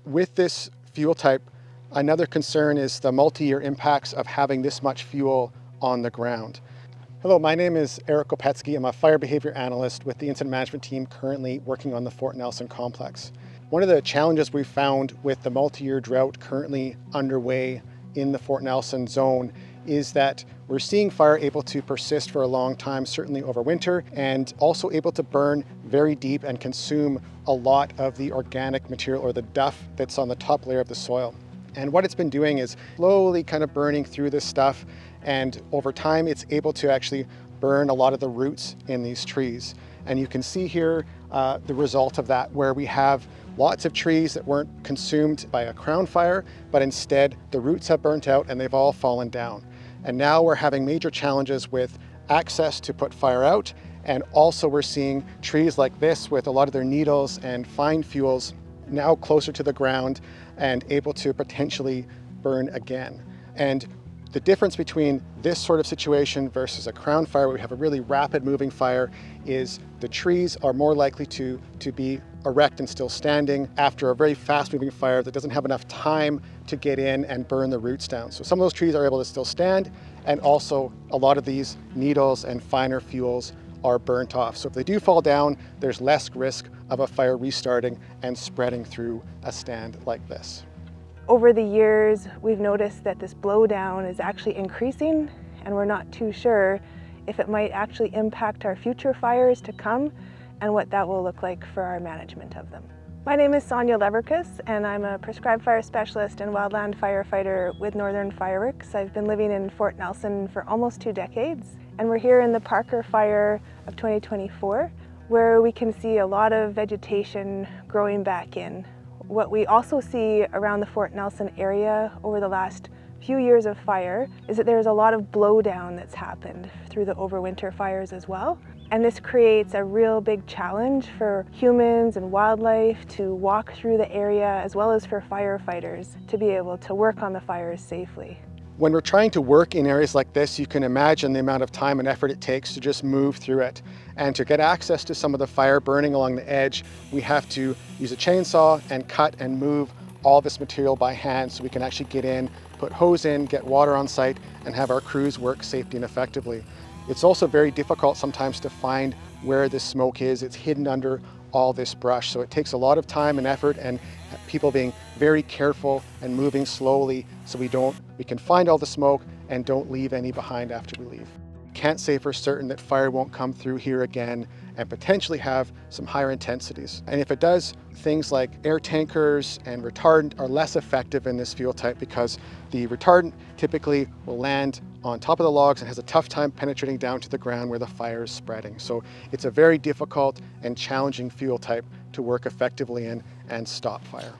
with this fuel type, another concern is the multi-year impacts of having this much fuel on the ground. Hello, my name is Kopetski. I'm a fire behavior analyst with the incident management team currently working on the Fort Nelson complex. One of the challenges we found with the multi-year drought currently underway in the Fort Nelson zone is that we're seeing fire able to persist for a long time, certainly over winter, and also able to burn very deep and consume a lot of the organic material or the duff that's on the top layer of the soil. And what it's been doing is slowly kind of burning through this stuff, and over time it's able to actually burn a lot of the roots in these trees. And you can see here the result of that, where we have lots of trees that weren't consumed by a crown fire, but instead the roots have burnt out and they've all fallen down. And now we're having major challenges with access to put fire out, and also we're seeing trees like this with a lot of their needles and fine fuels now closer to the ground and able to potentially burn again. And the difference between this sort of situation versus a crown fire, where we have a really rapid moving fire, is the trees are more likely to be erect and still standing after a very fast moving fire that doesn't have enough time to get in and burn the roots down. So some of those trees are able to still stand, and also a lot of these needles and finer fuels are burnt off. So if they do fall down, there's less risk of a fire restarting and spreading through a stand like this. Over the years, we've noticed that this blowdown is actually increasing, and we're not too sure if it might actually impact our future fires to come and what that will look like for our management of them. My name is Sonja Leverkus, and I'm a prescribed fire specialist and wildland firefighter with Northern Fire WoRx. I've been living in Fort Nelson for almost 2 decades, and we're here in the Parker fire of 2024, where we can see a lot of vegetation growing back in. What we also see around the Fort Nelson area over the last few years of fire is that there's a lot of blowdown that's happened through the overwinter fires as well. And this creates a real big challenge for humans and wildlife to walk through the area, as well as for firefighters to be able to work on the fires safely. When we're trying to work in areas like this, you can imagine the amount of time and effort it takes to just move through it. And to get access to some of the fire burning along the edge, we have to use a chainsaw and cut and move all this material by hand so we can actually get in, put hose in, get water on site, and have our crews work safely and effectively. It's also very difficult sometimes to find where the smoke is. It's hidden under all this brush. So it takes a lot of time and effort, and people being very careful and moving slowly so we can find all the smoke and don't leave any behind after we leave. Can't say for certain that fire won't come through here again and potentially have some higher intensities. And if it does, things like air tankers and retardant are less effective in this fuel type, because the retardant typically will land on top of the logs and has a tough time penetrating down to the ground where the fire is spreading. So it's a very difficult and challenging fuel type to work effectively in and stop fire.